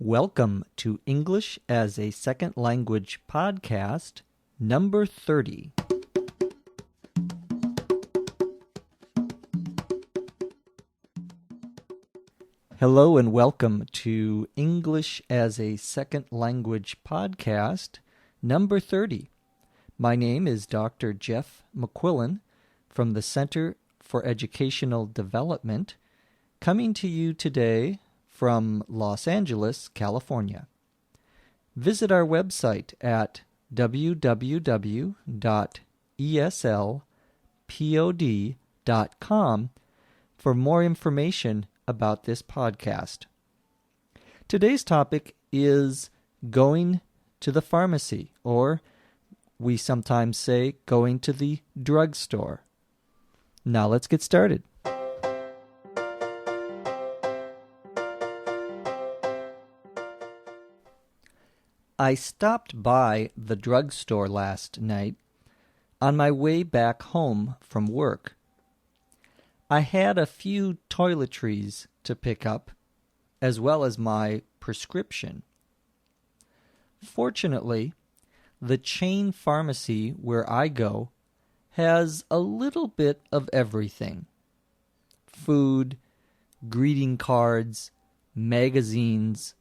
Welcome to English as a Second Language podcast, number 30. Hello and welcome to English as a Second Language podcast, number 30. My name is Dr. Jeff McQuillan from the Center for Educational Development, coming to you today from Los Angeles, California. Visit our website at www.eslpod.com for more information about this podcast. Today's topic is going to the pharmacy, or we sometimes say going to the drugstore. Now let's get started. I stopped by the drugstore last night on my way back home from work. I had a few toiletries to pick up, as well as my prescription. Fortunately, the chain pharmacy where I go has a little bit of everything: food, greeting cards, magazines.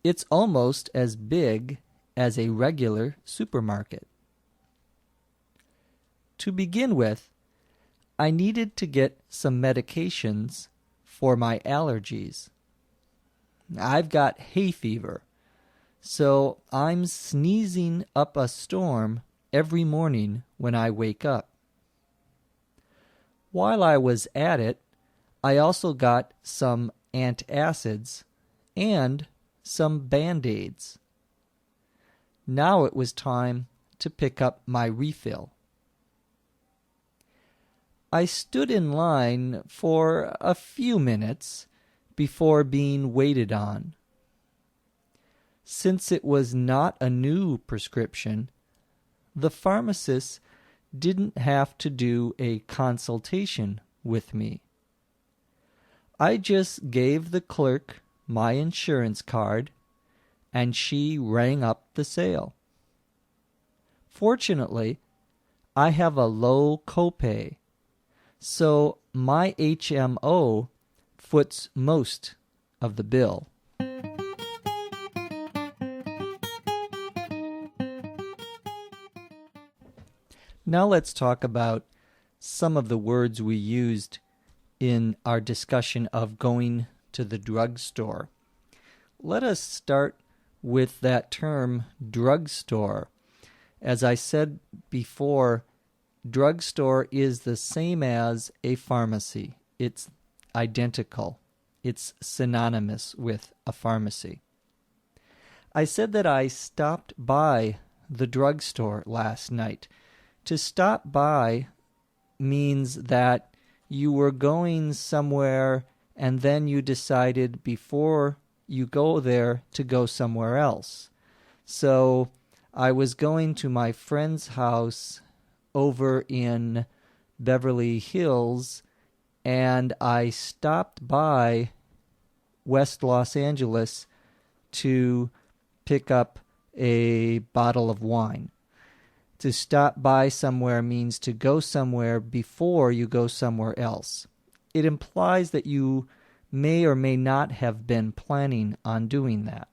It's almost as big as a regular supermarket. To begin with, I needed to get some medications for my allergies. I've got hay fever, so I'm sneezing up a storm every morning when I wake up. While I was at it, I also got some antacids and some Band-Aids. Now it was time to pick up my refill. I stood in line for a few minutes before being waited on. Since it was not a new prescription, the pharmacist didn't have to do a consultation with me. I just gave the clerk my insurance card, and she rang up the sale. Fortunately, I have a low copay, so my HMO foots most of the bill. Now let's talk about some of the words we used in our discussion of going to the drugstore. Let us start with that term, drugstore. As I said before, drugstore is the same as a pharmacy. It's identical. It's synonymous with a pharmacy. I said that I stopped by the drugstore last night. To stop by means that you were going somewhere and then you decided before you go there to go somewhere else. So I was going to my friend's house over in Beverly Hills, and I stopped by West Los Angeles to pick up a bottle of wine. To stop by somewhere means to go somewhere before you go somewhere else. It implies that you may or may not have been planning on doing that.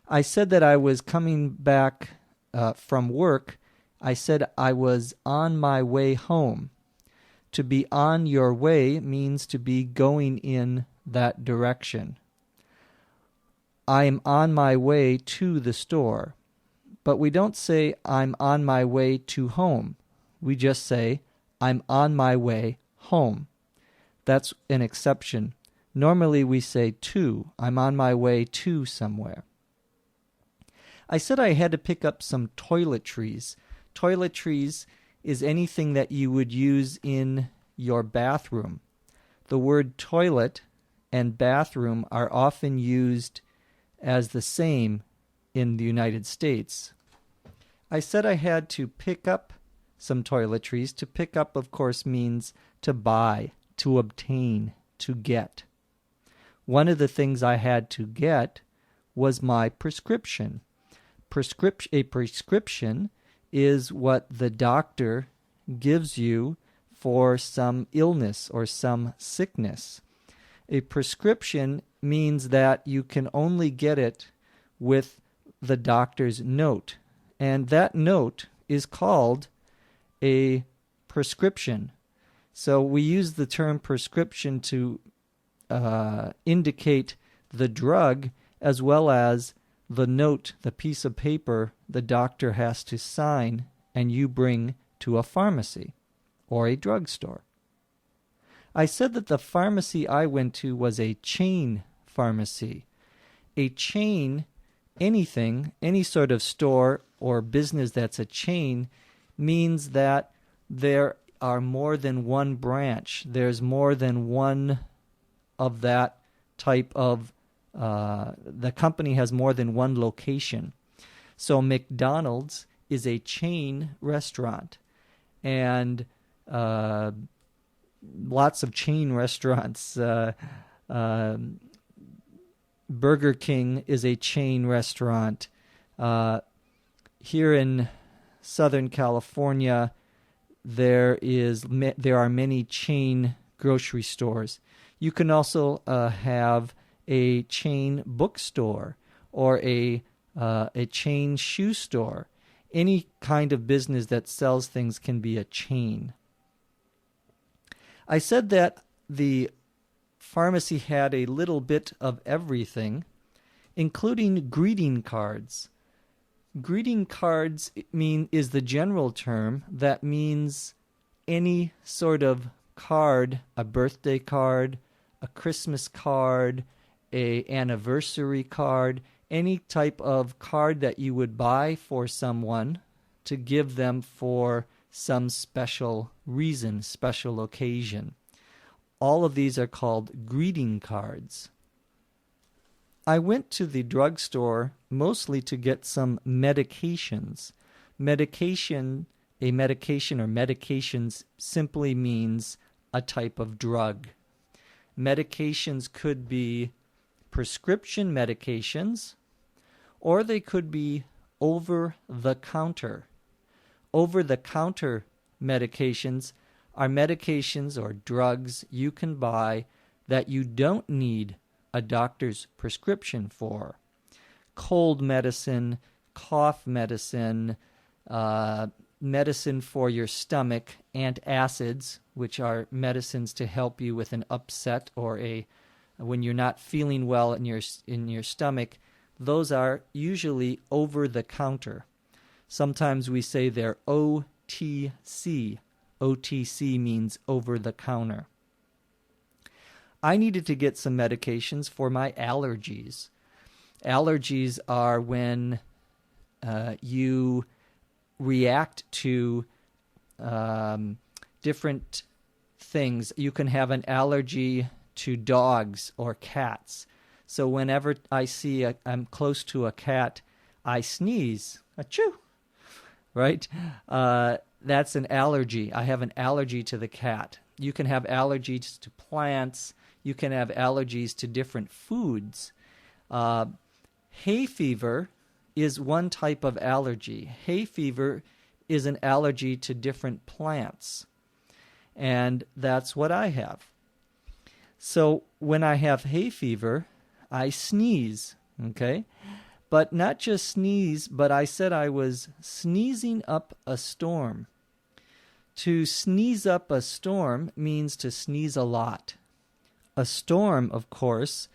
I said that I was coming back from work. I said I was on my way home. To be on your way means to be going in that direction. I am on my way to the store. But we don't say I'm on my way to home. We just say I'm on my way home. That's an exception. Normally we say to. I'm on my way to somewhere. I said I had to pick up some toiletries. Toiletries is anything that you would use in your bathroom. The word toilet and bathroom are often used as the same in the United States. I said I had to pick up some toiletries. To pick up, of course, means to buy, to obtain, to get. one of the things I had to get was my prescription. A prescription is what the doctor gives you for some illness or some sickness. A prescription means that you can only get it with the doctor's note, and that note is called a prescription. So we use the term prescription to indicate the drug as well as the note, the piece of paper the doctor has to sign and you bring to a pharmacy or a drugstore. I said that the pharmacy I went to was a chain pharmacy. A chain, anything, any sort of store or business that's a chain, means that there are more than one branch. There's more than one of that type of, the company has more than one location. So McDonald's is a chain restaurant, and lots of chain restaurants. Burger King is a chain restaurant. Here in Southern California, there are many chain grocery stores. You can also have a chain bookstore or a chain shoe store. Any kind of business that sells things can be a chain. I said that the pharmacy had a little bit of everything, including greeting cards. Greeting cards is the general term that means any sort of card, a birthday card, a Christmas card, an anniversary card, any type of card that you would buy for someone to give them for some special reason, special occasion. All of these are called greeting cards. I went to the drugstore mostly to get some medications. A medication or medications simply means a type of drug. Medications could be prescription medications, or they could be over-the-counter. Over-the-counter medications are medications or drugs you can buy that you don't need a doctor's prescription for. Cold medicine, cough medicine, medicine for your stomach, antacids, which are medicines to help you with an upset or when you're not feeling well in your stomach. Those are usually over the counter. Sometimes we say they're OTC. OTC means over the counter. I needed to get some medications for my allergies. Allergies are when you react to different things. You can have an allergy to dogs or cats. So whenever I'm close to a cat, I sneeze. Achoo! Right? That's an allergy. I have an allergy to the cat. You can have allergies to plants. You can have allergies to different foods. Hay fever is one type of allergy. Hay fever is an allergy to different plants. And that's what I have. So when I have hay fever, I sneeze, okay? But not just sneeze, but I said I was sneezing up a storm. To sneeze up a storm means to sneeze a lot. A storm, of course,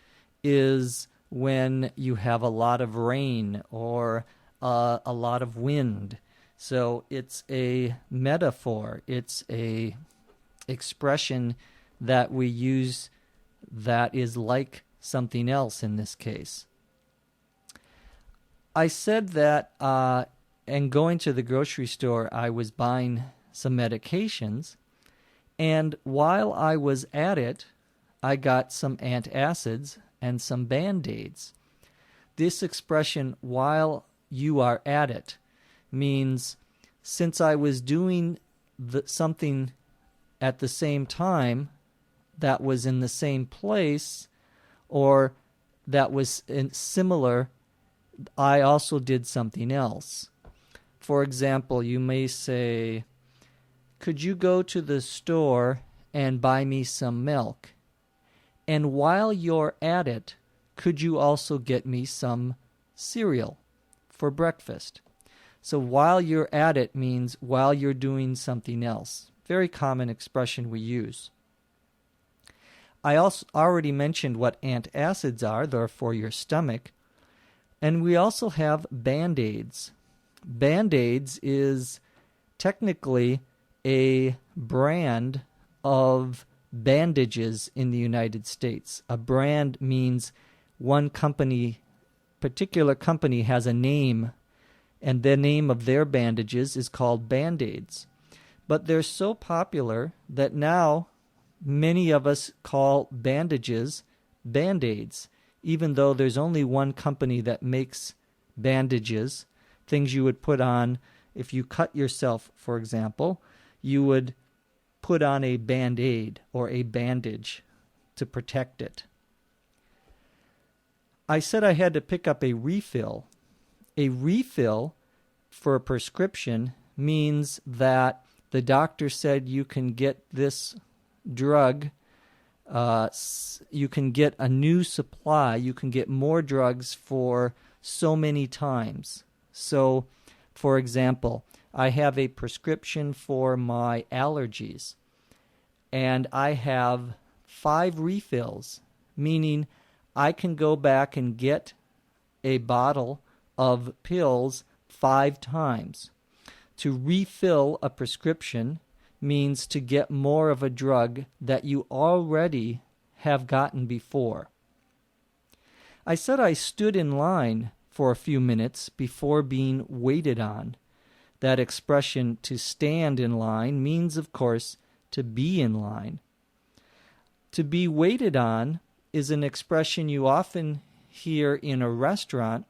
is when you have a lot of rain or a lot of wind. So it's a metaphor. It's a expression that we use that is like something else in this case. I said that and going to the grocery store, I was buying some medications, and while I was at it, I got some antacids and some Band-Aids. This expression, while you are at it, means since I was doing something at the same time that was in the same place, or that was similar, I also did something else. For example, you may say, could you go to the store and buy me some milk? And while you're at it, could you also get me some cereal for breakfast? So while you're at it means while you're doing something else. Very common expression we use. I also already mentioned what antacids are. They're for your stomach. And we also have Band-Aids. Band-Aids is technically a brand of bandages in the United States. A brand means one company, particular company has a name, and the name of their bandages is called Band-Aids. But they're so popular that now many of us call bandages Band-Aids, even though there's only one company that makes bandages, things you would put on if you cut yourself, for example. You would put on a Band-Aid or a bandage to protect it. I said I had to pick up a refill. A refill for a prescription means that the doctor said you can get this drug, you can get a new supply, you can get more drugs for so many times. So, for example, I have a prescription for my allergies, and I have 5 refills, meaning I can go back and get a bottle of pills 5 times. To refill a prescription means to get more of a drug that you already have gotten before. I said I stood in line for a few minutes before being waited on. That expression, to stand in line, means, of course, to be in line. To be waited on is an expression you often hear in a restaurant,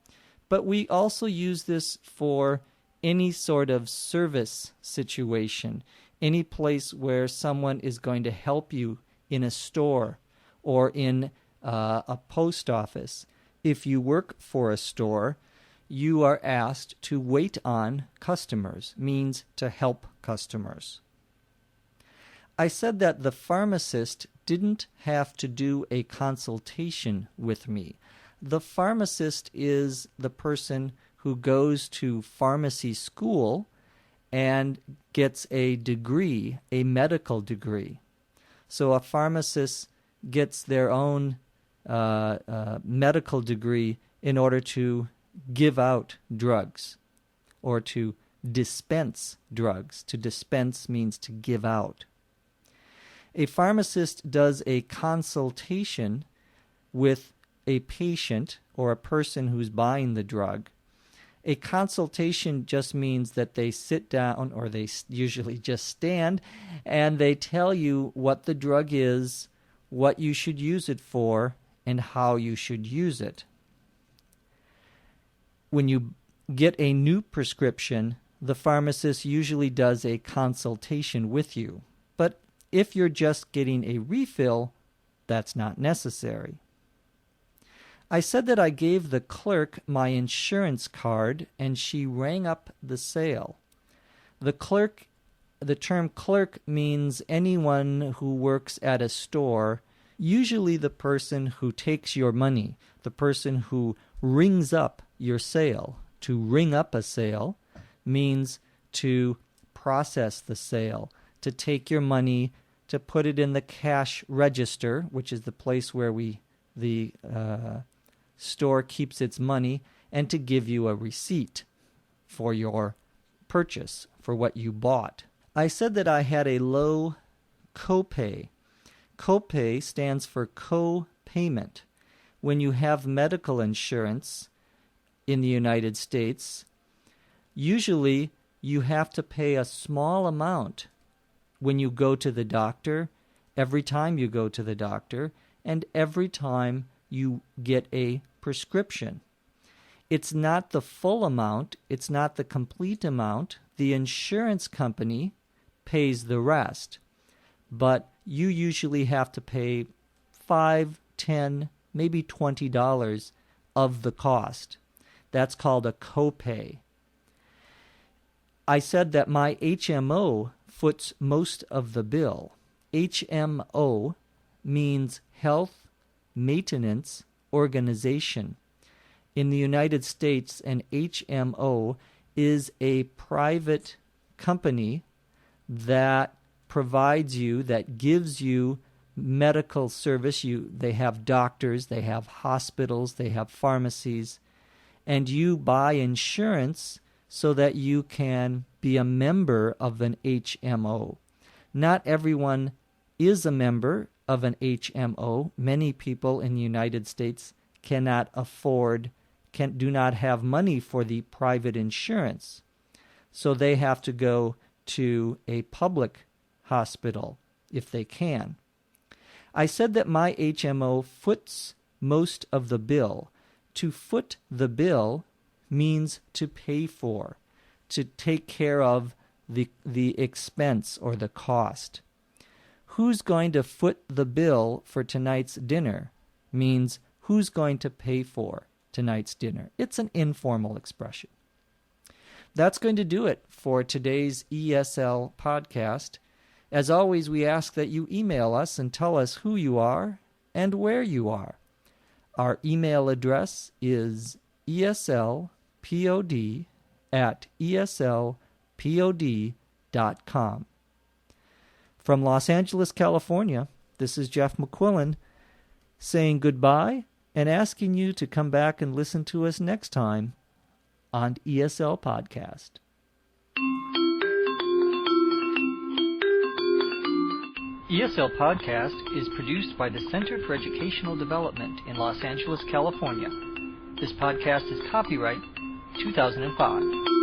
but we also use this for any sort of service situation, any place where someone is going to help you in a store or in a post office. If you work for a store, you are asked to wait on customers, means to help customers. I said that the pharmacist didn't have to do a consultation with me. The pharmacist is the person who goes to pharmacy school and gets a degree, a medical degree. So a pharmacist gets their own medical degree in order to give out drugs or to dispense drugs. To dispense means to give out. A pharmacist does a consultation with a patient or a person who's buying the drug. A consultation just means that they sit down, or they usually just stand, and they tell you what the drug is, what you should use it for, and how you should use it. When you get a new prescription, the pharmacist usually does a consultation with you. But if you're just getting a refill, that's not necessary. I said that I gave the clerk my insurance card, and she rang up the sale. The term clerk means anyone who works at a store, usually the person who takes your money, the person who rings up your sale. To ring up a sale means to process the sale, to take your money, to put it in the cash register, which is the place where the store keeps its money, and to give you a receipt for your purchase, for what you bought. I said that I had a low copay. Copay stands for co-payment. When you have medical insurance in the United States, usually you have to pay a small amount when you go to the doctor, every time you go to the doctor, and every time you get a prescription. It's not the full amount, it's not the complete amount. The insurance company pays the rest, but you usually have to pay $5, $10, maybe $20 of the cost. That's called a copay. I said that my HMO foots most of the bill. HMO means Health Maintenance Organization. In the United States, an HMO is a private company that provides you, that gives you medical service. They have doctors, they have hospitals, they have pharmacies, and you buy insurance so that you can be a member of an HMO. Not everyone is a member of an HMO. Many people in the United States cannot afford, do not have money for the private insurance. So they have to go to a public hospital if they can. I said that my HMO foots most of the bill. To foot the bill means to pay for, to take care of the expense or the cost. Who's going to foot the bill for tonight's dinner means who's going to pay for tonight's dinner. It's an informal expression. That's going to do it for today's ESL podcast. As always, we ask that you email us and tell us who you are and where you are. Our email address is eslpod@eslpod.com. From Los Angeles, California, this is Jeff McQuillan saying goodbye and asking you to come back and listen to us next time on ESL Podcast. ESL Podcast is produced by the Center for Educational Development in Los Angeles, California. This podcast is copyright 2005.